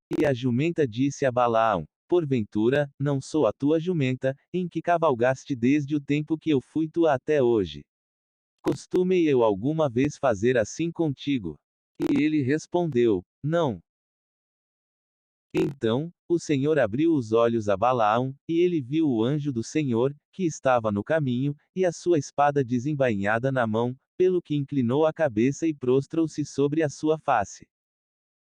E a jumenta disse a Balaão: porventura, não sou a tua jumenta, em que cavalgaste desde o tempo que eu fui tua até hoje? Costumei eu alguma vez fazer assim contigo? E ele respondeu: não. Então, o Senhor abriu os olhos a Balaão, e ele viu o anjo do Senhor, que estava no caminho, e a sua espada desembainhada na mão, pelo que inclinou a cabeça e prostrou-se sobre a sua face.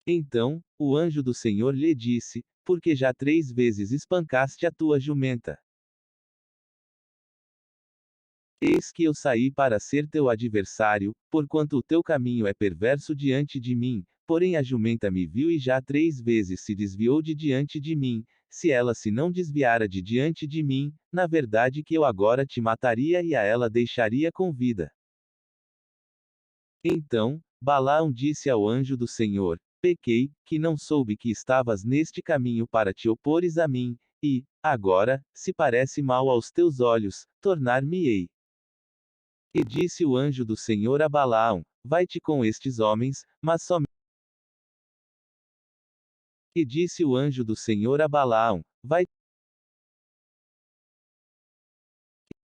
Então, o anjo do Senhor lhe disse: porque já 3 vezes espancaste a tua jumenta. Eis que eu saí para ser teu adversário, porquanto o teu caminho é perverso diante de mim, porém a jumenta me viu e já 3 vezes se desviou de diante de mim, se ela se não desviara de diante de mim, na verdade que eu agora te mataria e a ela deixaria com vida. Então, Balaão disse ao anjo do Senhor: pequei, que não soube que estavas neste caminho para te opores a mim, e, agora, se parece mal aos teus olhos, tornar-me-ei. E disse o anjo do Senhor a Balaão: vai-te com estes homens, mas somente. E disse o anjo do Senhor a Balaão: vai.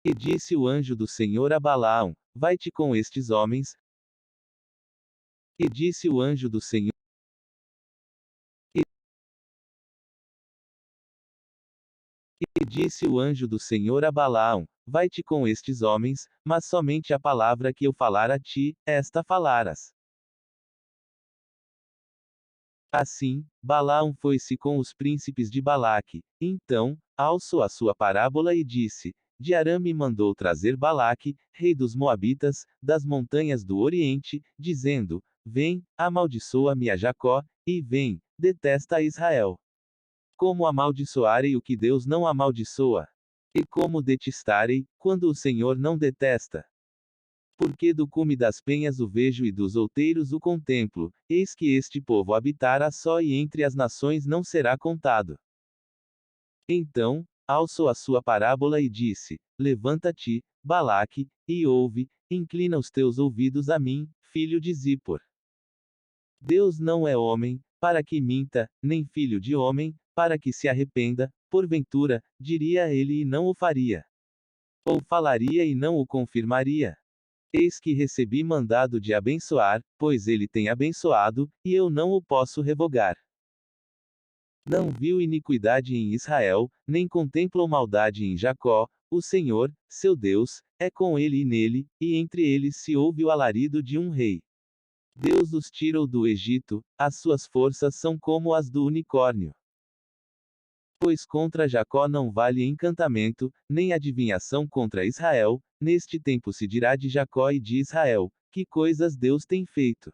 E disse o anjo do Senhor a Balaão: vai-te com estes homens. E disse o anjo do Senhor. E, e disse o anjo do Senhor a Balaão: vai-te com estes homens, mas somente a palavra que eu falar a ti, esta falarás. Assim, Balaão foi-se com os príncipes de Balaque. Então, alçou a sua parábola e disse: de Arã me mandou trazer Balaque, rei dos Moabitas, das montanhas do Oriente, dizendo: vem, amaldiçoa-me a Jacó, e vem, detesta a Israel. Como amaldiçoarei o que Deus não amaldiçoa? E como detestarei, quando o Senhor não detesta? Porque do cume das penhas o vejo e dos outeiros o contemplo, eis que este povo habitará só e entre as nações não será contado. Então, alçou a sua parábola e disse: levanta-te, Balaque, e ouve, inclina os teus ouvidos a mim, filho de Zippor. Deus não é homem, para que minta, nem filho de homem, para que se arrependa, porventura, diria ele e não o faria. Ou falaria e não o confirmaria. Eis que recebi mandado de abençoar, pois ele tem abençoado, e eu não o posso revogar. Não viu iniquidade em Israel, nem contemplou maldade em Jacó, o Senhor, seu Deus, é com ele e nele, e entre eles se ouve o alarido de um rei. Deus os tirou do Egito, as suas forças são como as do unicórnio. Pois contra Jacó não vale encantamento, nem adivinhação contra Israel, neste tempo se dirá de Jacó e de Israel: que coisas Deus tem feito.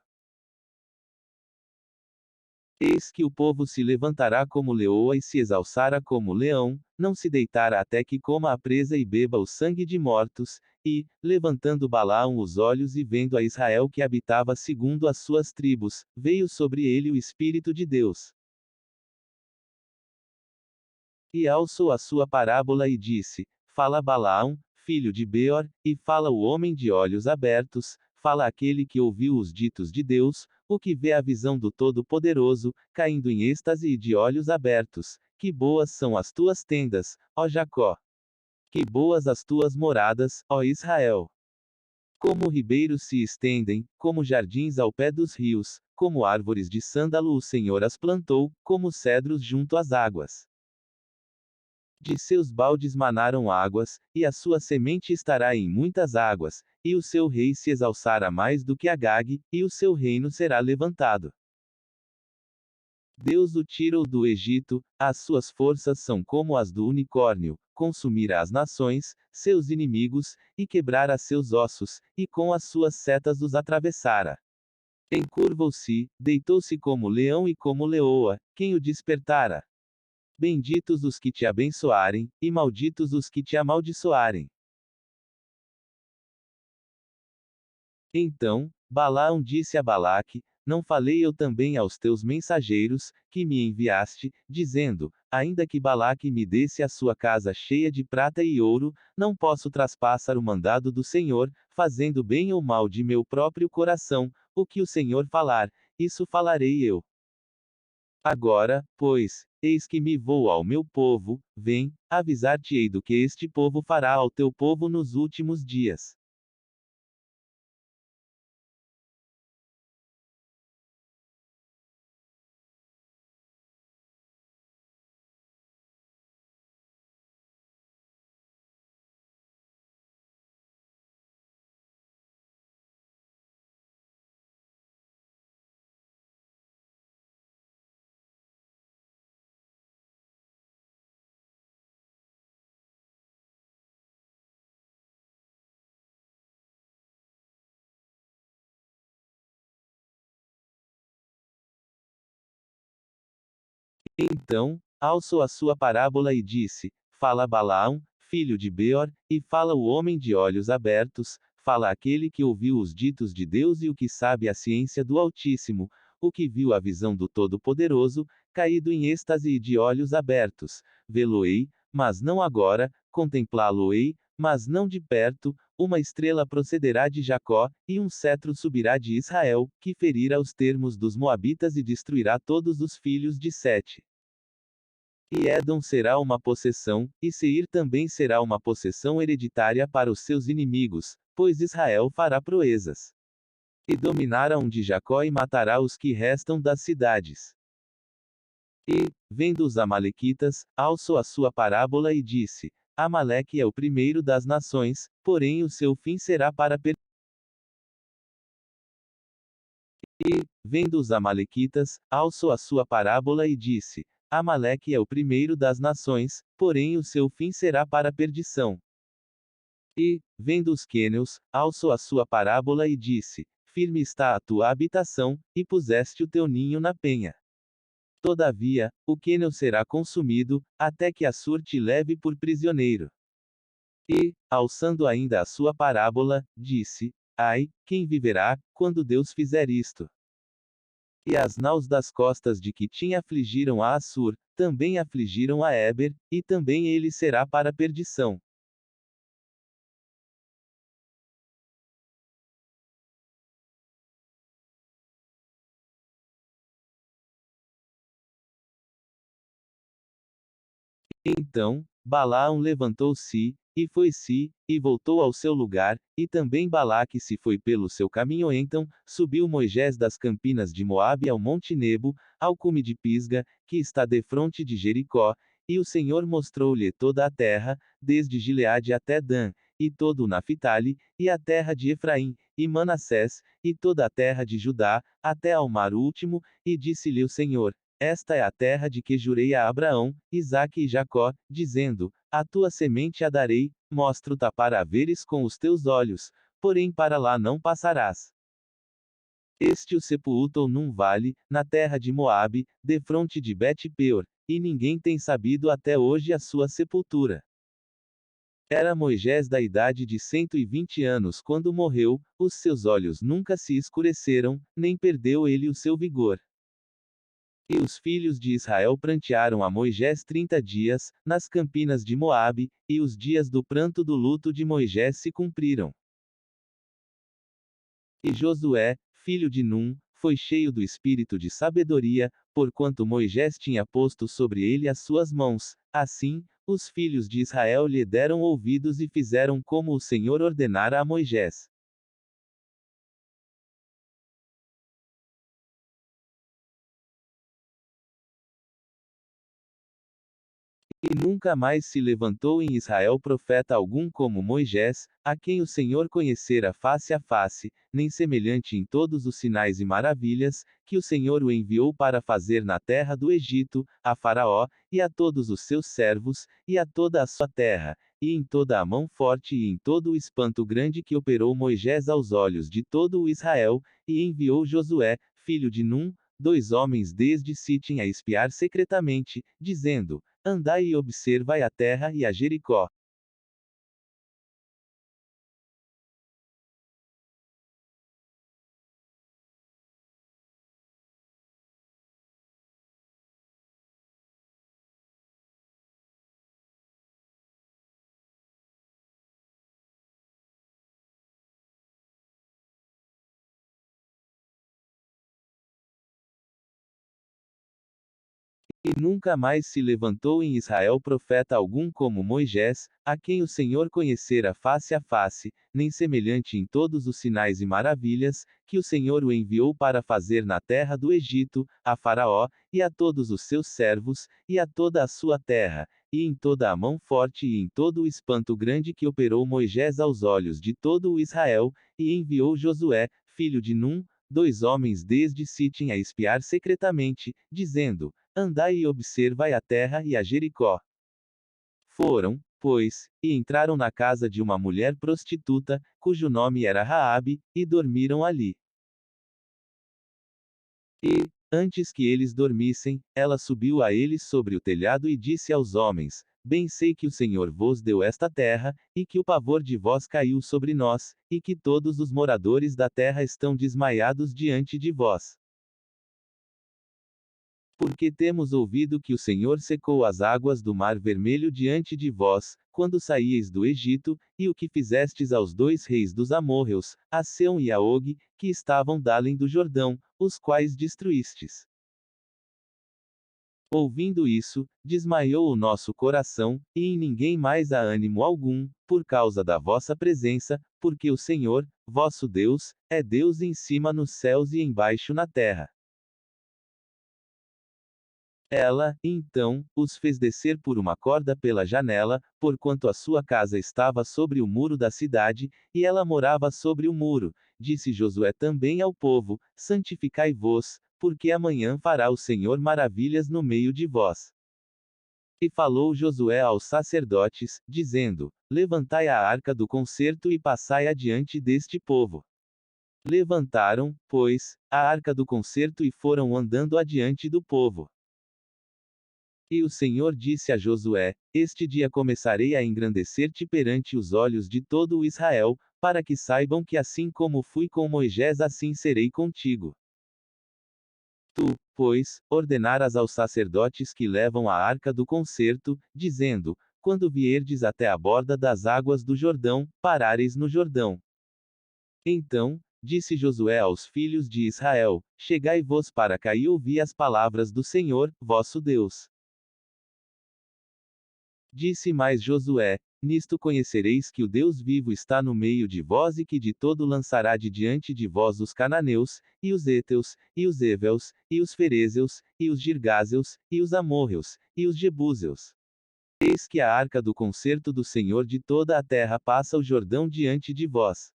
Eis que o povo se levantará como leoa e se exalçará como leão, não se deitará até que coma a presa e beba o sangue de mortos, e, levantando Balaão os olhos e vendo a Israel que habitava segundo as suas tribos, veio sobre ele o Espírito de Deus. E alçou a sua parábola e disse: fala Balaão, filho de Beor, e fala o homem de olhos abertos, fala aquele que ouviu os ditos de Deus, o que vê a visão do Todo-Poderoso, caindo em êxtase e de olhos abertos. Que boas são as tuas tendas, ó Jacó! Que boas as tuas moradas, ó Israel! Como ribeiros se estendem, como jardins ao pé dos rios, como árvores de sândalo o Senhor as plantou, como cedros junto às águas. De seus baldes manaram águas, e a sua semente estará em muitas águas, e o seu rei se exalçará mais do que Agag, e o seu reino será levantado. Deus o tirou do Egito, as suas forças são como as do unicórnio, consumirá as nações, seus inimigos, e quebrará seus ossos, e com as suas setas os atravessara. Encurvou-se, deitou-se como leão e como leoa, quem o despertara? Benditos os que te abençoarem, e malditos os que te amaldiçoarem. Então, Balaão disse a Balaque: não falei eu também aos teus mensageiros, que me enviaste, dizendo: ainda que Balaque me desse a sua casa cheia de prata e ouro, não posso traspassar o mandado do Senhor, fazendo bem ou mal de meu próprio coração, o que o Senhor falar, isso falarei eu. Agora, pois, eis que me vou ao meu povo, vem, avisar-te-ei do que este povo fará ao teu povo nos últimos dias. Então, alçou a sua parábola e disse: Fala Balaão, filho de Beor, e fala o homem de olhos abertos, fala aquele que ouviu os ditos de Deus e o que sabe a ciência do Altíssimo, o que viu a visão do Todo-Poderoso, caído em êxtase e de olhos abertos. Vê-lo-ei, mas não agora, contemplá-lo-ei, mas não de perto, uma estrela procederá de Jacó, e um cetro subirá de Israel, que ferirá os termos dos Moabitas e destruirá todos os filhos de Sete. E Édom será uma possessão, e Seir também será uma possessão hereditária para os seus inimigos, pois Israel fará proezas. E dominará um de Jacó e matará os que restam das cidades. E, vendo os Amalequitas, alçou a sua parábola e disse: Amaleque é o primeiro das nações, porém o seu fim será para E, vendo os Amalequitas, alçou a sua parábola e disse: Amaleque é o primeiro das nações, porém o seu fim será para a perdição. E, vendo os quêneus, alçou a sua parábola e disse: Firme está a tua habitação, e puseste o teu ninho na penha. Todavia, o quêneu será consumido, até que Assur te leve por prisioneiro. E, alçando ainda a sua parábola, disse: Ai, quem viverá, quando Deus fizer isto? E as naus das costas de Quitim afligiram a Assur, também afligiram a Éber, e também ele será para perdição. Então, Balaão levantou-se, e foi-se, e voltou ao seu lugar, e também Balaque se foi pelo seu caminho. Então, subiu Moisés das campinas de Moabe ao monte Nebo, ao cume de Pisga, que está defronte de Jericó, e o Senhor mostrou-lhe toda a terra, desde Gileade até Dan, e todo o Naphtali, e a terra de Efraim, e Manassés, e toda a terra de Judá, até ao mar último, e disse-lhe o Senhor: Esta é a terra de que jurei a Abraão, Isaque e Jacó, dizendo: A tua semente a darei, mostro-ta para a veres com os teus olhos, porém para lá não passarás. Este o sepultou num vale, na terra de Moabe, defronte de Bet-peor, e ninguém tem sabido até hoje a sua sepultura. Era Moisés da idade de 120 anos quando morreu, os seus olhos nunca se escureceram, nem perdeu ele o seu vigor. E os filhos de Israel prantearam a Moisés 30 dias, nas campinas de Moabe, e os dias do pranto do luto de Moisés se cumpriram. E Josué, filho de Num, foi cheio do espírito de sabedoria, porquanto Moisés tinha posto sobre ele as suas mãos. Assim, os filhos de Israel lhe deram ouvidos e fizeram como o Senhor ordenara a Moisés. E nunca mais se levantou em Israel profeta algum como Moisés, a quem o Senhor conhecera face a face, nem semelhante em todos os sinais e maravilhas, que o Senhor o enviou para fazer na terra do Egito, a Faraó, e a todos os seus servos, e a toda a sua terra, e em toda a mão forte e em todo o espanto grande que operou Moisés aos olhos de todo o Israel, e enviou Josué, filho de Num, dois homens desde Sitim a espiar secretamente, dizendo: Andai e observai a terra e a Jericó. E nunca mais se levantou em Israel profeta algum como Moisés, a quem o Senhor conhecera face a face, nem semelhante em todos os sinais e maravilhas, que o Senhor o enviou para fazer na terra do Egito, a Faraó, e a todos os seus servos, e a toda a sua terra, e em toda a mão forte e em todo o espanto grande que operou Moisés aos olhos de todo o Israel, e enviou Josué, filho de Num, 2 homens desde Sitim a espiar secretamente, dizendo: Andai e observai a terra e a Jericó. Foram, pois, e entraram na casa de uma mulher prostituta, cujo nome era Raabe, e dormiram ali. E, antes que eles dormissem, ela subiu a eles sobre o telhado e disse aos homens: Bem sei que o Senhor vos deu esta terra, e que o pavor de vós caiu sobre nós, e que todos os moradores da terra estão desmaiados diante de vós. Porque temos ouvido que o Senhor secou as águas do Mar Vermelho diante de vós, quando saíeis do Egito, e o que fizestes aos 2 reis dos amorreus, a Seom e a Og, que estavam dalém do Jordão, os quais destruístes. Ouvindo isso, desmaiou o nosso coração, e em ninguém mais há ânimo algum, por causa da vossa presença, porque o Senhor, vosso Deus, é Deus em cima nos céus e embaixo na terra. Ela, então, os fez descer por uma corda pela janela, porquanto a sua casa estava sobre o muro da cidade, e ela morava sobre o muro. Disse Josué também ao povo: Santificai-vos, porque amanhã fará o Senhor maravilhas no meio de vós. E falou Josué aos sacerdotes, dizendo: Levantai a arca do concerto e passai adiante deste povo. Levantaram, pois, a arca do concerto e foram andando adiante do povo. E o Senhor disse a Josué: Este dia começarei a engrandecer-te perante os olhos de todo o Israel, para que saibam que assim como fui com Moisés, assim serei contigo. Tu, pois, ordenarás aos sacerdotes que levam a arca do concerto, dizendo: Quando vierdes até a borda das águas do Jordão, parareis no Jordão. Então, disse Josué aos filhos de Israel: Chegai-vos para cá e ouvi as palavras do Senhor, vosso Deus. Disse mais Josué: Nisto conhecereis que o Deus vivo está no meio de vós e que de todo lançará de diante de vós os cananeus, e os heteus, e os heveus, e os ferezeus, e os girgázeus, e os amorreus, e os jebuseus. Eis que a arca do concerto do Senhor de toda a terra passa o Jordão diante de vós.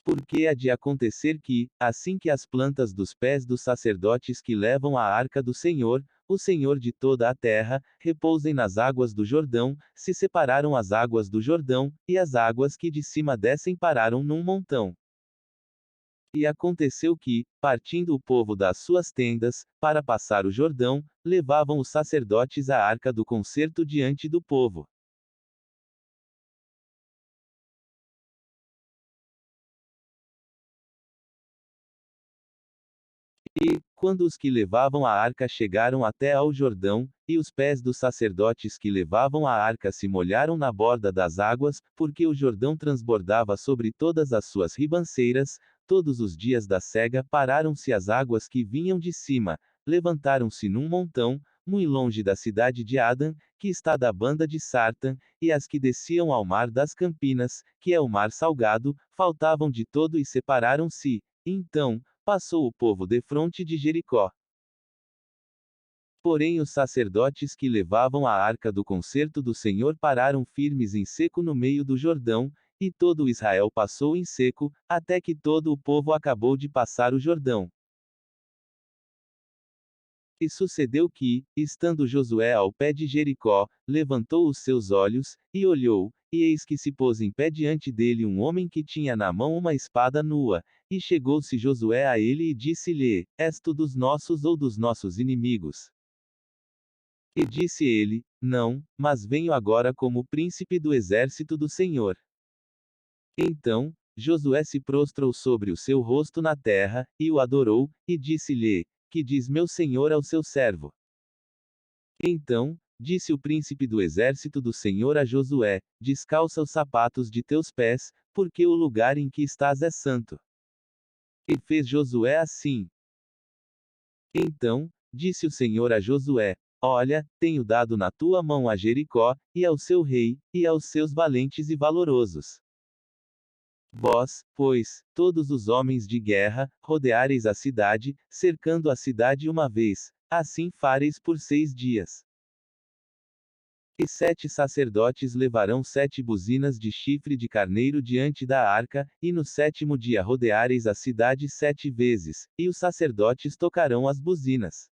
Porque há de acontecer que, assim que as plantas dos pés dos sacerdotes que levam a arca do Senhor, o Senhor de toda a terra, repousem nas águas do Jordão, se separaram as águas do Jordão, e as águas que de cima descem pararam num montão. E aconteceu que, partindo o povo das suas tendas, para passar o Jordão, levavam os sacerdotes a arca do concerto diante do povo. E, quando os que levavam a arca chegaram até ao Jordão, e os pés dos sacerdotes que levavam a arca se molharam na borda das águas, porque o Jordão transbordava sobre todas as suas ribanceiras, todos os dias da cega pararam-se as águas que vinham de cima, levantaram-se num montão, muito longe da cidade de Adã, que está da banda de Sartã, e as que desciam ao mar das Campinas, que é o mar salgado, faltavam de todo e separaram-se. Então, passou o povo defronte de Jericó. Porém os sacerdotes que levavam a arca do concerto do Senhor pararam firmes em seco no meio do Jordão, e todo o Israel passou em seco, até que todo o povo acabou de passar o Jordão. E sucedeu que, estando Josué ao pé de Jericó, levantou os seus olhos, e olhou, e eis que se pôs em pé diante dele um homem que tinha na mão uma espada nua, e chegou-se Josué a ele e disse-lhe: És tu dos nossos ou dos nossos inimigos? E disse ele: Não, mas venho agora como príncipe do exército do Senhor. Então, Josué se prostrou sobre o seu rosto na terra, e o adorou, e disse-lhe: Que diz meu senhor ao seu servo? Então, disse o príncipe do exército do Senhor a Josué: Descalça os sapatos de teus pés, porque o lugar em que estás é santo. E fez Josué assim. Então, disse o Senhor a Josué: Olha, tenho dado na tua mão a Jericó, e ao seu rei, e aos seus valentes e valorosos. Vós, pois, todos os homens de guerra, rodeareis a cidade, cercando a cidade uma vez, assim fareis por 6 dias. E 7 sacerdotes levarão 7 buzinas de chifre de carneiro diante da arca, e no 7º dia rodeareis a cidade 7 vezes, e os sacerdotes tocarão as buzinas.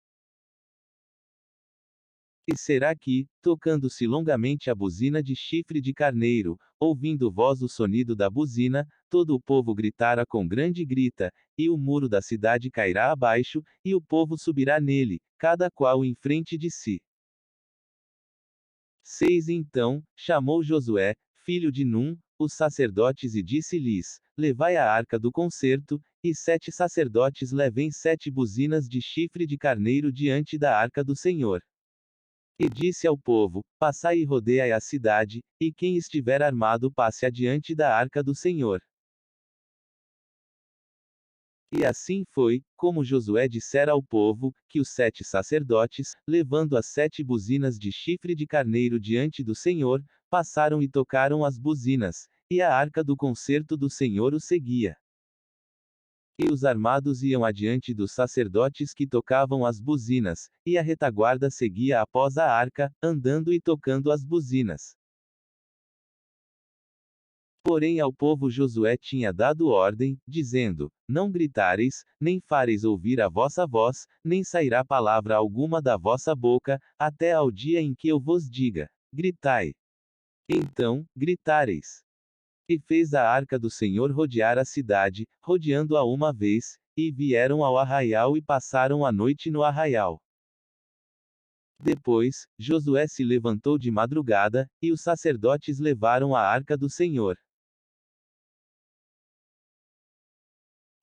E será que, tocando-se longamente a buzina de chifre de carneiro, ouvindo vós o sonido da buzina, todo o povo gritará com grande grita, e o muro da cidade cairá abaixo, e o povo subirá nele, cada qual em frente de si. 6 Então, chamou Josué, filho de Num, os sacerdotes e disse-lhes: Levai a arca do concerto, e 7 sacerdotes levem 7 buzinas de chifre de carneiro diante da arca do Senhor. E disse ao povo: Passai e rodeai a cidade, e quem estiver armado passe adiante da arca do Senhor. E assim foi, como Josué dissera ao povo, que os 7 sacerdotes, levando as 7 buzinas de chifre de carneiro diante do Senhor, passaram e tocaram as buzinas, e a arca do concerto do Senhor os seguia. E os armados iam adiante dos sacerdotes que tocavam as buzinas, e a retaguarda seguia após a arca, andando e tocando as buzinas. Porém ao povo Josué tinha dado ordem, dizendo: Não gritareis, nem fareis ouvir a vossa voz, nem sairá palavra alguma da vossa boca, até ao dia em que eu vos diga: Gritai. Então, gritareis. E fez a arca do Senhor rodear a cidade, rodeando-a uma vez, e vieram ao arraial e passaram a noite no arraial. Depois, Josué se levantou de madrugada, e os sacerdotes levaram a arca do Senhor.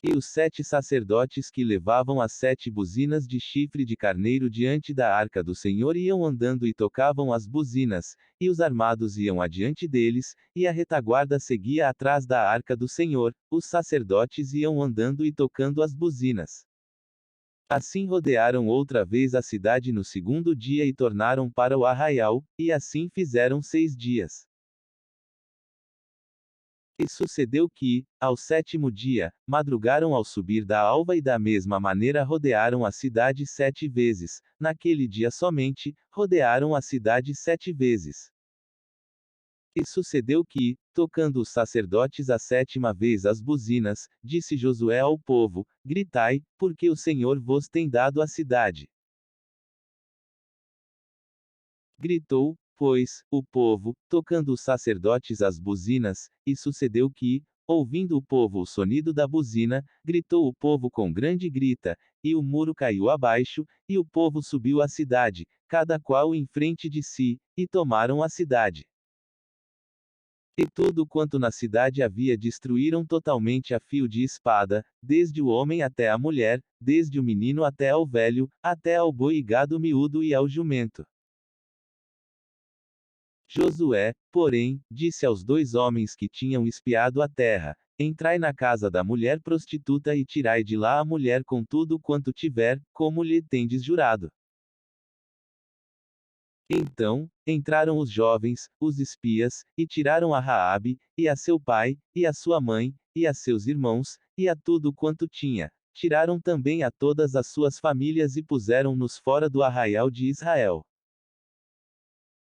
E os 7 sacerdotes que levavam as 7 buzinas de chifre de carneiro diante da arca do Senhor iam andando e tocavam as buzinas, e os armados iam adiante deles, e a retaguarda seguia atrás da arca do Senhor, os sacerdotes iam andando e tocando as buzinas. Assim rodearam outra vez a cidade no 2º dia e tornaram para o arraial, e assim fizeram 6 dias. E sucedeu que, ao 7º dia, madrugaram ao subir da alva e da mesma maneira rodearam a cidade 7 vezes, naquele dia somente, rodearam a cidade 7 vezes. E sucedeu que, tocando os sacerdotes a 7ª vez as buzinas, disse Josué ao povo: Gritai, porque o Senhor vos tem dado a cidade. Gritou, pois, o povo, tocando os sacerdotes as buzinas, e sucedeu que, ouvindo o povo o sonido da buzina, gritou o povo com grande grita, e o muro caiu abaixo, e o povo subiu à cidade, cada qual em frente de si, e tomaram a cidade. E tudo quanto na cidade havia destruíram totalmente a fio de espada, desde o homem até a mulher, desde o menino até ao velho, até ao boi e gado miúdo e ao jumento. Josué, porém, disse aos 2 homens que tinham espiado a terra: Entrai na casa da mulher prostituta e tirai de lá a mulher com tudo quanto tiver, como lhe tendes jurado. Então, entraram os jovens, os espias, e tiraram a Raabe, e a seu pai, e a sua mãe, e a seus irmãos, e a tudo quanto tinha. Tiraram também a todas as suas famílias e puseram-nos fora do arraial de Israel.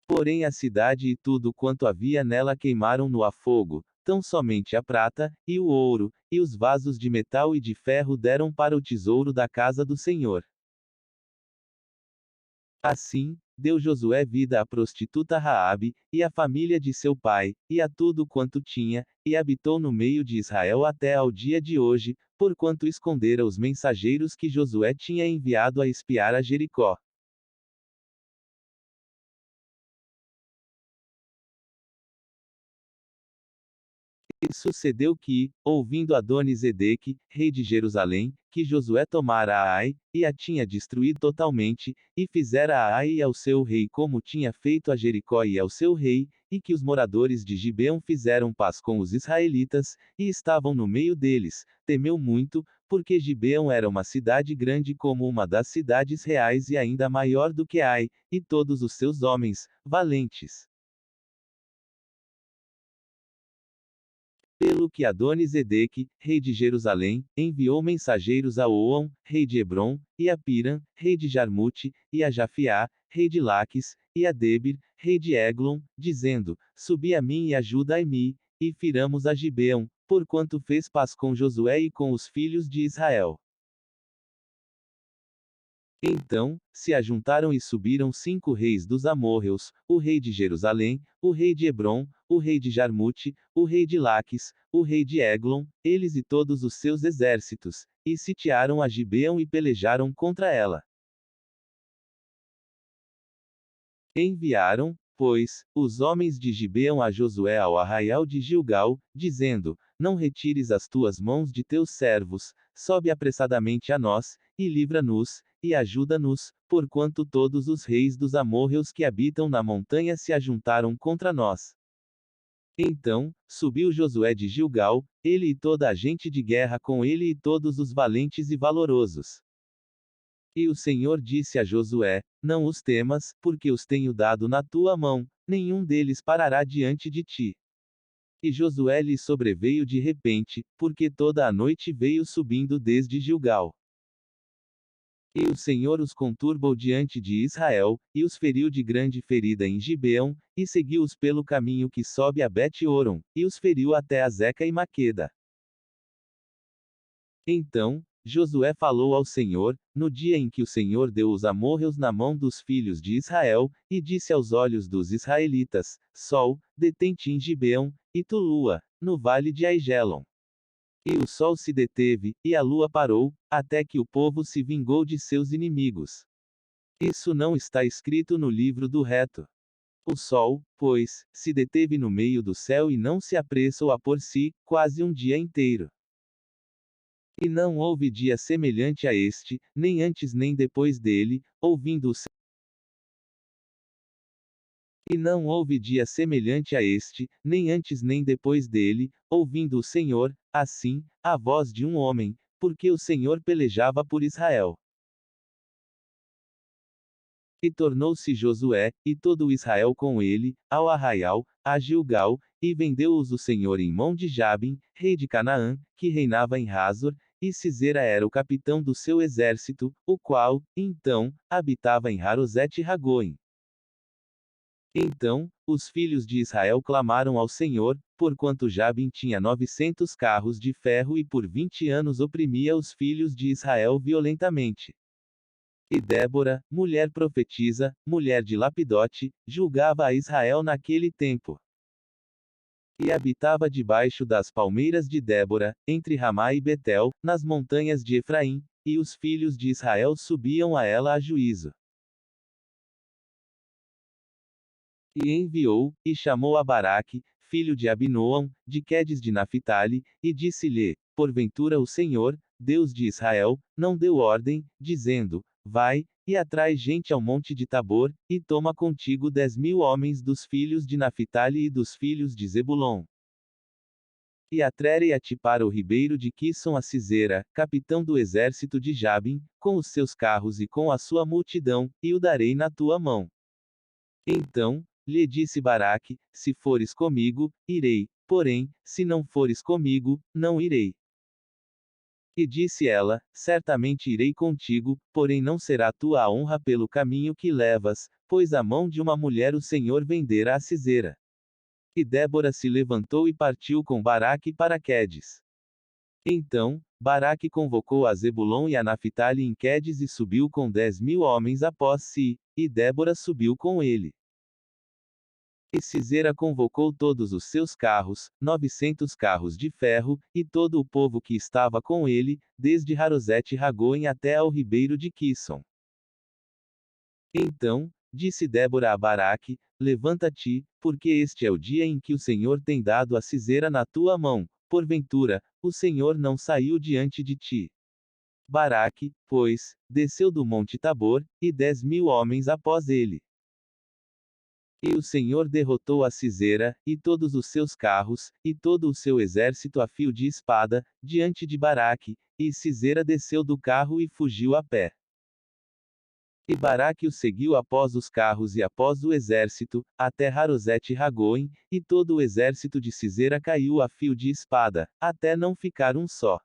Porém a cidade e tudo quanto havia nela queimaram-no a fogo, tão somente a prata, e o ouro, e os vasos de metal e de ferro deram para o tesouro da casa do Senhor. Assim, deu Josué vida à prostituta Raabe, e à família de seu pai, e a tudo quanto tinha, e habitou no meio de Israel até ao dia de hoje, porquanto escondera os mensageiros que Josué tinha enviado a espiar a Jericó. E sucedeu que, ouvindo Adoni-Zedeque, rei de Jerusalém, que Josué tomara a Ai, e a tinha destruído totalmente, e fizera a Ai e ao seu rei como tinha feito a Jericó e ao seu rei, e que os moradores de Gibeão fizeram paz com os israelitas, e estavam no meio deles, temeu muito, porque Gibeão era uma cidade grande como uma das cidades reais e ainda maior do que Ai, e todos os seus homens, valentes. Pelo que Adoni-Zedeque, rei de Jerusalém, enviou mensageiros a Oão, rei de Hebron, e a Piram, rei de Jarmute, e a Jafiá, rei de Laques, e a Debir, rei de Eglon, dizendo: Subi a mim e ajudai-me, e firamos a Gibeão, porquanto fez paz com Josué e com os filhos de Israel. Então, se ajuntaram e subiram 5 reis dos amorreus, o rei de Jerusalém, o rei de Hebron, o rei de Jarmute, o rei de Laques, o rei de Eglon, eles e todos os seus exércitos, e sitiaram a Gibeão e pelejaram contra ela. Enviaram, pois, os homens de Gibeão a Josué ao arraial de Gilgal, dizendo: Não retires as tuas mãos de teus servos, sobe apressadamente a nós, e livra-nos, e ajuda-nos, porquanto todos os reis dos amorreus que habitam na montanha se ajuntaram contra nós. Então, subiu Josué de Gilgal, ele e toda a gente de guerra com ele e todos os valentes e valorosos. E o Senhor disse a Josué: Não os temas, porque os tenho dado na tua mão, nenhum deles parará diante de ti. E Josué lhe sobreveio de repente, porque toda a noite veio subindo desde Gilgal. E o Senhor os conturbou diante de Israel, e os feriu de grande ferida em Gibeão, e seguiu-os pelo caminho que sobe a Bet-Oron, e os feriu até Azeca e Maqueda. Então, Josué falou ao Senhor, no dia em que o Senhor deu os amorreus na mão dos filhos de Israel, e disse aos olhos dos israelitas: Sol, detém-te em Gibeão, e tu lua, no vale de Aijalon. E o sol se deteve, e a lua parou, até que o povo se vingou de seus inimigos. Isso não está escrito no livro do reto. O sol, pois, se deteve no meio do céu e não se apressou a pôr si, quase um dia inteiro. E não houve dia semelhante a este, nem antes nem depois dele, ouvindo o E não houve dia semelhante a este, nem antes nem depois dele, ouvindo o Senhor, assim, a voz de um homem, porque o Senhor pelejava por Israel. E tornou-se Josué, e todo o Israel com ele, ao arraial, a Gilgal, e vendeu-os o Senhor em mão de Jabim, rei de Canaã, que reinava em Hazor, e Sisera era o capitão do seu exército, o qual, então, habitava em Harosete-Ragoim. Então, os filhos de Israel clamaram ao Senhor, porquanto Jabim tinha 900 carros de ferro e por 20 anos oprimia os filhos de Israel violentamente. E Débora, mulher profetisa, mulher de Lapidote, julgava a Israel naquele tempo. E habitava debaixo das palmeiras de Débora, entre Ramá e Betel, nas montanhas de Efraim, e os filhos de Israel subiam a ela a juízo. E enviou, e chamou a Baraque, filho de Abinoam, de Quedes de Naphtali, e disse-lhe: Porventura o Senhor, Deus de Israel, não deu ordem, dizendo: Vai, e atrai gente ao monte de Tabor, e toma contigo 10.000 homens dos filhos de Naphtali e dos filhos de Zebulon. E atrere-a-te para o ribeiro de Quisson a Sisera, capitão do exército de Jabim, com os seus carros e com a sua multidão, e o darei na tua mão. Então, lhe disse Baraque: Se fores comigo, irei, porém, se não fores comigo, não irei. E disse ela: Certamente irei contigo, porém não será tua a honra pelo caminho que levas, pois a mão de uma mulher o Senhor vendera a Sisera. E Débora se levantou e partiu com Baraque para Quedes. Então, Baraque convocou a Zebulon e a Naphtali em Quedes e subiu com 10.000 homens após si, e Débora subiu com ele. E Sisera convocou todos os seus carros, 900 carros de ferro, e todo o povo que estava com ele, desde Harosete-Ragoim até ao ribeiro de Quisson. Então, disse Débora a Baraque: Levanta-te, porque este é o dia em que o Senhor tem dado a Sisera na tua mão, porventura, o Senhor não saiu diante de ti. Baraque, pois, desceu do monte Tabor, e 10.000 homens após ele. E o Senhor derrotou a Sisera, e todos os seus carros, e todo o seu exército a fio de espada, diante de Baraque, e Sisera desceu do carro e fugiu a pé. E Baraque o seguiu após os carros e após o exército, até Harosete-Ragoim, e todo o exército de Sisera caiu a fio de espada, até não ficar um só.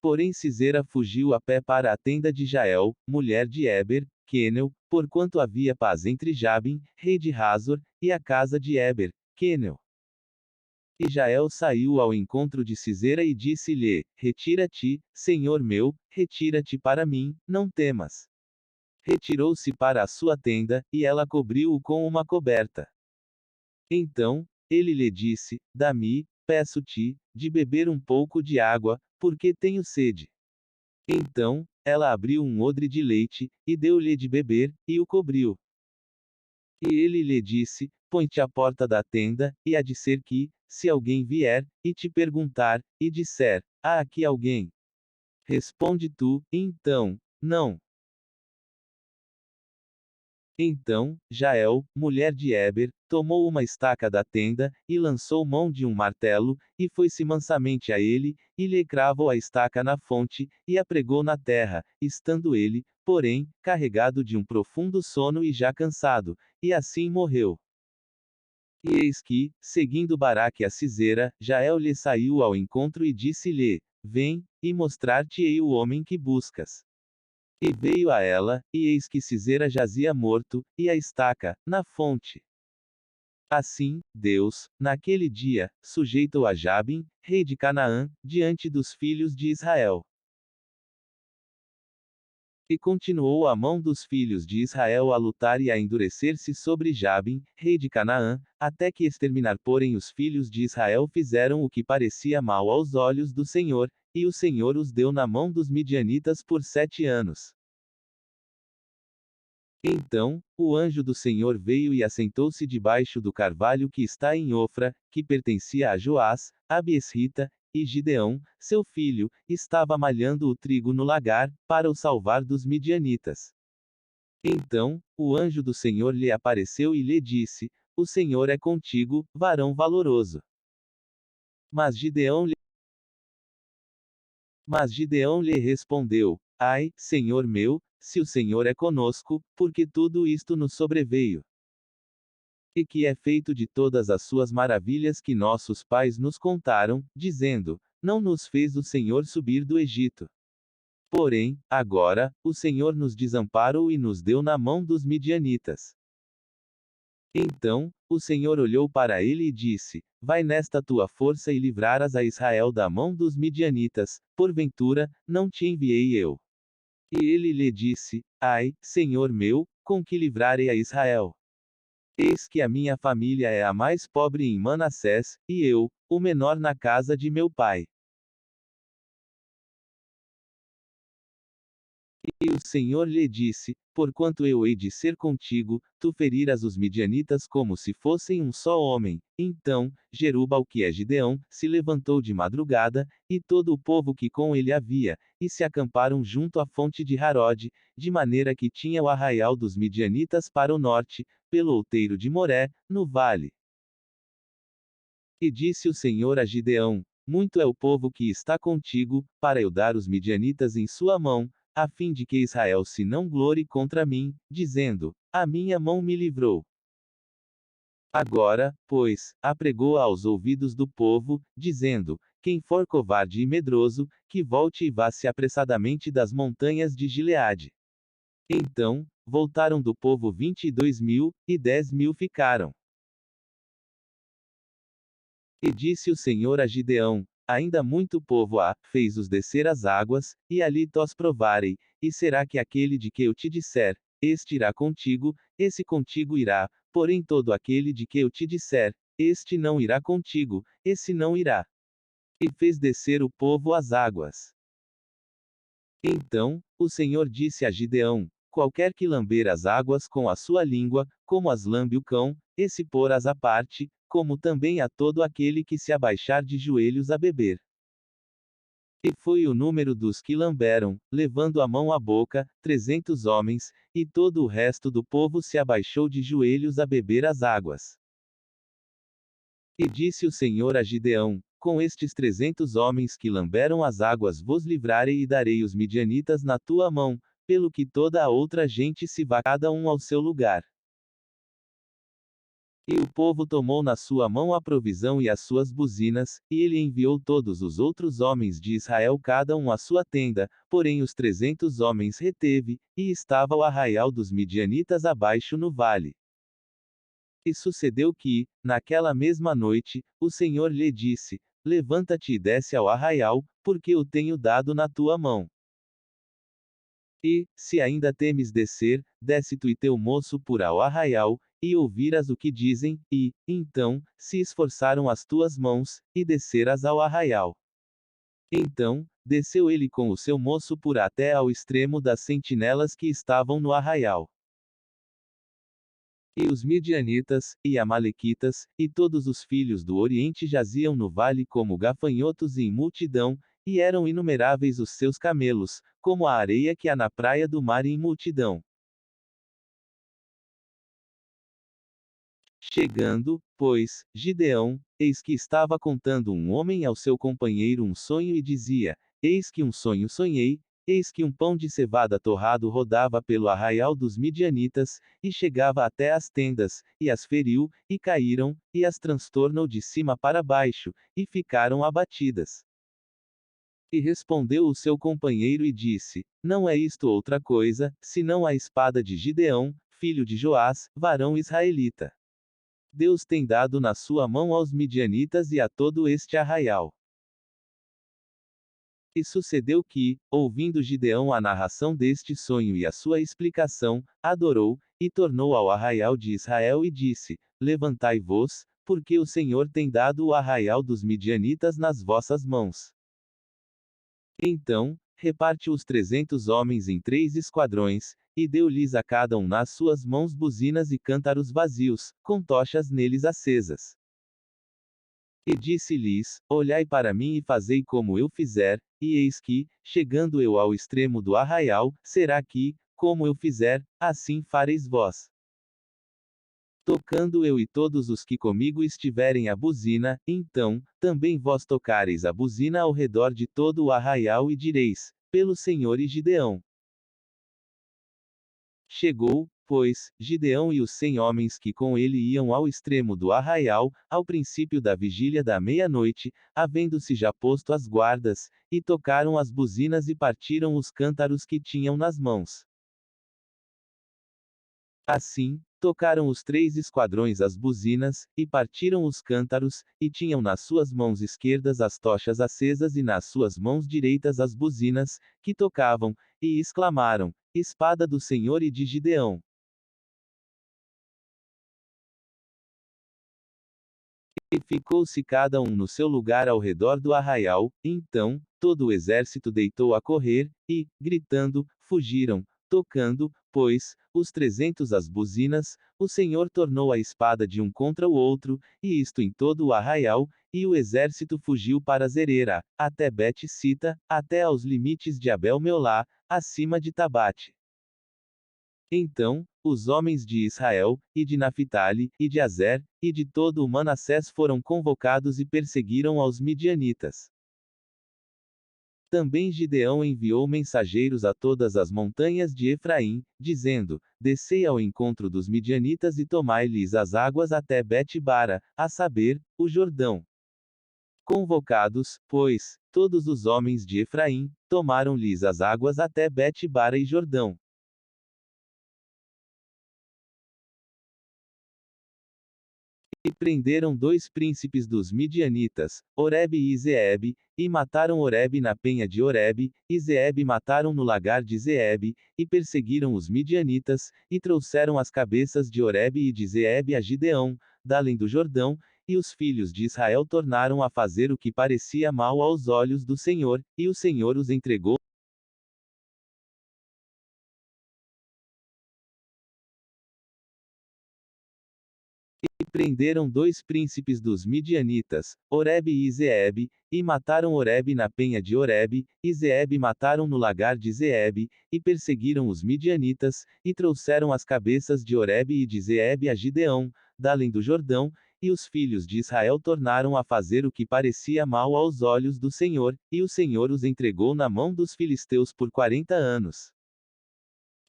Porém Sisera fugiu a pé para a tenda de Jael, mulher de Eber, Queneu, porquanto havia paz entre Jabim, rei de Hazor, e a casa de Eber, Queneu. E Jael saiu ao encontro de Sisera e disse-lhe: Retira-te, senhor meu, retira-te para mim, não temas. Retirou-se para a sua tenda, e ela cobriu-o com uma coberta. Então, ele lhe disse: Dá-me, peço-te, de beber um pouco de água, porque tenho sede. Então, ela abriu um odre de leite, e deu-lhe de beber, e o cobriu. E ele lhe disse: Põe-te à porta da tenda, e há de ser que, se alguém vier, e te perguntar, e disser: Há aqui alguém? Responde tu, então, não. Então, Jael, mulher de Eber, tomou uma estaca da tenda, e lançou mão de um martelo, e foi-se mansamente a ele, e lhe cravou a estaca na fonte, e a pregou na terra, estando ele, porém, carregado de um profundo sono e já cansado, e assim morreu. E eis que, seguindo Baraque a Sisera, Jael lhe saiu ao encontro e disse-lhe: Vem, e mostrar-te-ei o homem que buscas. E veio a ela, e eis que Sisera jazia morto, e a estaca, na fonte. Assim, Deus, naquele dia, sujeitou a Jabim, rei de Canaã, diante dos filhos de Israel. E continuou a mão dos filhos de Israel a lutar e a endurecer-se sobre Jabim, rei de Canaã, até que exterminar porém os filhos de Israel fizeram o que parecia mal aos olhos do Senhor, e o Senhor os deu na mão dos midianitas por 7 anos. Então, o anjo do Senhor veio e assentou-se debaixo do carvalho que está em Ofra, que pertencia a Joás, a Biesrita, e Gideão, seu filho, estava malhando o trigo no lagar, para o salvar dos midianitas. Então, o anjo do Senhor lhe apareceu e lhe disse: O Senhor é contigo, varão valoroso. Mas Gideão lhe respondeu: Ai, Senhor meu, se o Senhor é conosco, porque tudo isto nos sobreveio. E que é feito de todas as suas maravilhas que nossos pais nos contaram, dizendo: Não nos fez o Senhor subir do Egito. Porém, agora, o Senhor nos desamparou e nos deu na mão dos midianitas. Então, o Senhor olhou para ele e disse: Vai nesta tua força e livrarás a Israel da mão dos midianitas, porventura, não te enviei eu. E ele lhe disse: Ai, Senhor meu, com que livrarei a Israel? Eis que a minha família é a mais pobre em Manassés, e eu, o menor na casa de meu pai. E o Senhor lhe disse: Porquanto eu hei de ser contigo, tu ferirás os midianitas como se fossem um só homem. Então, Jerubal, que é Gideão, se levantou de madrugada, e todo o povo que com ele havia, e se acamparam junto à fonte de Harode, de maneira que tinha o arraial dos midianitas para o norte, pelo outeiro de Moré, no vale. E disse o Senhor a Gideão: Muito é o povo que está contigo, para eu dar os midianitas em sua mão, a fim de que Israel se não glorie contra mim, dizendo: A minha mão me livrou. Agora, pois, apregou aos ouvidos do povo, dizendo: Quem for covarde e medroso, que volte e vá-se apressadamente das montanhas de Gileade. Então, voltaram do povo 22.000, e 10.000 ficaram. E disse o Senhor a Gideão: Ainda muito povo há, fez-os descer às águas, e ali tos provarei, e será que aquele de que eu te disser, este irá contigo, esse contigo irá, porém todo aquele de que eu te disser, este não irá contigo, esse não irá. E fez descer o povo às águas. Então, o Senhor disse a Gideão: Qualquer que lamber as águas com a sua língua, como as lambe o cão, esse porás à parte, como também a todo aquele que se abaixar de joelhos a beber. E foi o número dos que lamberam, levando a mão à boca, 300 homens, e todo o resto do povo se abaixou de joelhos a beber as águas. E disse o Senhor a Gideão: com estes 300 homens que lamberam as águas vos livrarei e darei os midianitas na tua mão, pelo que toda a outra gente se vá cada um ao seu lugar. E o povo tomou na sua mão a provisão e as suas buzinas, e ele enviou todos os outros homens de Israel cada um à sua tenda, porém os 300 homens reteve, e estava o arraial dos midianitas abaixo no vale. E sucedeu que, naquela mesma noite, o Senhor lhe disse: Levanta-te e desce ao arraial, porque o tenho dado na tua mão. E, se ainda temes descer, desce tu e teu moço por ao arraial, e ouvirás o que dizem, e, então, se esforçaram as tuas mãos, e descerás ao arraial. Então, desceu ele com o seu moço por até ao extremo das sentinelas que estavam no arraial. E os midianitas, e amalequitas, e todos os filhos do Oriente jaziam no vale como gafanhotos em multidão, e eram inumeráveis os seus camelos, como a areia que há na praia do mar em multidão. Chegando, pois, Gideão, eis que estava contando um homem ao seu companheiro um sonho e dizia: Eis que um sonho sonhei, eis que um pão de cevada torrado rodava pelo arraial dos midianitas, e chegava até as tendas, e as feriu, e caíram, e as transtornou de cima para baixo, e ficaram abatidas. E respondeu o seu companheiro e disse: Não é isto outra coisa, senão a espada de Gideão, filho de Joás, varão israelita. Deus tem dado na sua mão aos midianitas e a todo este arraial. E sucedeu que, ouvindo Gideão a narração deste sonho e a sua explicação, adorou, e tornou ao arraial de Israel e disse: Levantai-vos, porque o Senhor tem dado o arraial dos midianitas nas vossas mãos. Então, reparte os 300 homens em 3 esquadrões, e deu-lhes a cada um nas suas mãos buzinas e cântaros vazios, com tochas neles acesas. E disse-lhes: Olhai para mim e fazei como eu fizer, e eis que, chegando eu ao extremo do arraial, será que, como eu fizer, assim fareis vós. Tocando eu e todos os que comigo estiverem a buzina, então, também vós tocareis a buzina ao redor de todo o arraial e direis: Pelo Senhor e Gideão. Chegou, pois, Gideão e os 100 homens que com ele iam ao extremo do arraial, ao princípio da vigília da meia-noite, havendo-se já posto as guardas, e tocaram as buzinas e partiram os cântaros que tinham nas mãos. Assim, tocaram os 3 esquadrões as buzinas, e partiram os cântaros, e tinham nas suas mãos esquerdas as tochas acesas e nas suas mãos direitas as buzinas, que tocavam, e exclamaram: Espada do Senhor e de Gideão. E ficou-se cada um no seu lugar ao redor do arraial, então, todo o exército deitou a correr, e, gritando, fugiram, tocando, pois, os 300 as buzinas, o Senhor tornou a espada de um contra o outro, e isto em todo o arraial, e o exército fugiu para Zerera, até Bet-Sita, até aos limites de Abel-Meolá, acima de Tabate. Então, os homens de Israel, e de Naphtali, e de Azer, e de todo o Manassés foram convocados e perseguiram aos midianitas. Também Gideão enviou mensageiros a todas as montanhas de Efraim, dizendo: Descei ao encontro dos midianitas e tomai-lhes as águas até Bet-Bara, a saber, o Jordão. Convocados, pois, todos os homens de Efraim, tomaram-lhes as águas até Bet-Bara e Jordão. E prenderam 2 príncipes dos midianitas, Oreb e Zeeb, e mataram Oreb na penha de Oreb, e Zeeb mataram no lagar de Zeeb, e perseguiram os midianitas, e trouxeram as cabeças de Oreb e de Zeeb a Gideão, da além do Jordão, e os filhos de Israel tornaram a fazer o que parecia mal aos olhos do Senhor, e o Senhor os entregou. E prenderam 2 príncipes dos midianitas, Oreb e Zeeb, e mataram Oreb na penha de Oreb, e Zeeb mataram no lagar de Zeeb, e perseguiram os midianitas, e trouxeram as cabeças de Oreb e de Zeeb a Gideão, da além do Jordão, e os filhos de Israel tornaram a fazer o que parecia mal aos olhos do Senhor, e o Senhor os entregou na mão dos filisteus por 40 anos.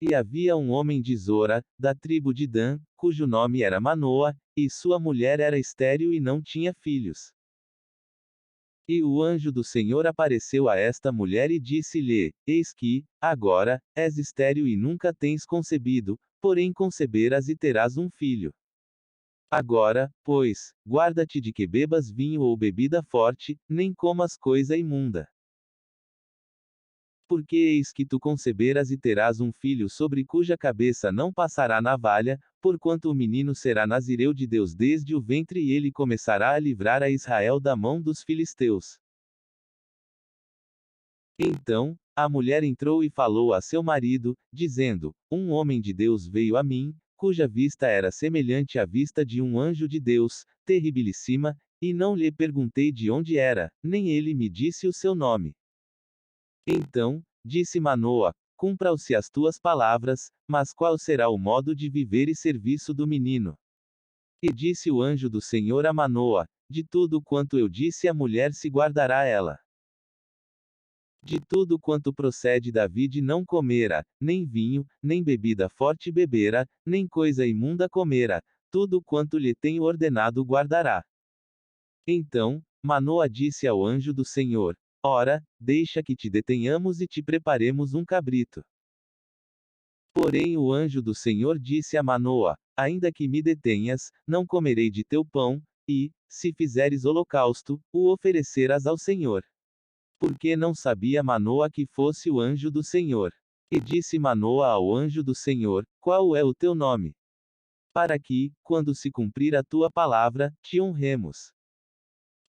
E havia um homem de Zora, da tribo de Dan, cujo nome era Manoa, e sua mulher era estéril e não tinha filhos. E o anjo do Senhor apareceu a esta mulher e disse-lhe: Eis que, agora, és estéril e nunca tens concebido, porém conceberás e terás um filho. Agora, pois, guarda-te de que bebas vinho ou bebida forte, nem comas coisa imunda. Porque eis que tu conceberás e terás um filho sobre cuja cabeça não passará navalha, porquanto o menino será nazireu de Deus desde o ventre e ele começará a livrar a Israel da mão dos filisteus. Então, a mulher entrou e falou a seu marido, dizendo: Um homem de Deus veio a mim, cuja vista era semelhante à vista de um anjo de Deus, terribilíssima, e não lhe perguntei de onde era, nem ele me disse o seu nome. Então, disse Manoa: Cumpram-se as tuas palavras, mas qual será o modo de viver e serviço do menino? E disse o anjo do Senhor a Manoa: De tudo quanto eu disse a mulher se guardará ela. De tudo quanto procede da vide não comerá, nem vinho, nem bebida forte beberá, nem coisa imunda comerá, tudo quanto lhe tenho ordenado guardará. Então, Manoa disse ao anjo do Senhor: Ora, deixa que te detenhamos e te preparemos um cabrito. Porém o anjo do Senhor disse a Manoa: Ainda que me detenhas, não comerei de teu pão, e, se fizeres holocausto, o oferecerás ao Senhor. Porque não sabia Manoa que fosse o anjo do Senhor. E disse Manoa ao anjo do Senhor: Qual é o teu nome? Para que, quando se cumprir a tua palavra, te honremos.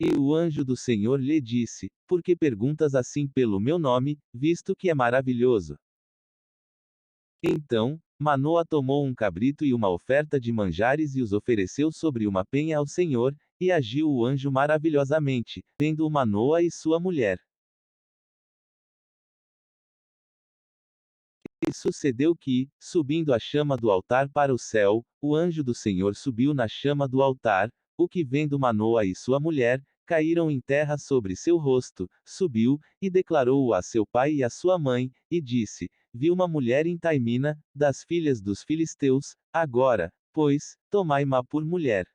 E o anjo do Senhor lhe disse: Por que perguntas assim pelo meu nome, visto que é maravilhoso? Então, Manoa tomou um cabrito e uma oferta de manjares e os ofereceu sobre uma penha ao Senhor, e agiu o anjo maravilhosamente, vendo-o Manoa e sua mulher. E sucedeu que, subindo a chama do altar para o céu, o anjo do Senhor subiu na chama do altar, o que vendo Manoa e sua mulher, caíram em terra sobre seu rosto, subiu, e declarou-o a seu pai e a sua mãe, e disse: Vi uma mulher em Taimina, das filhas dos filisteus, agora, pois, tomai-ma por mulher.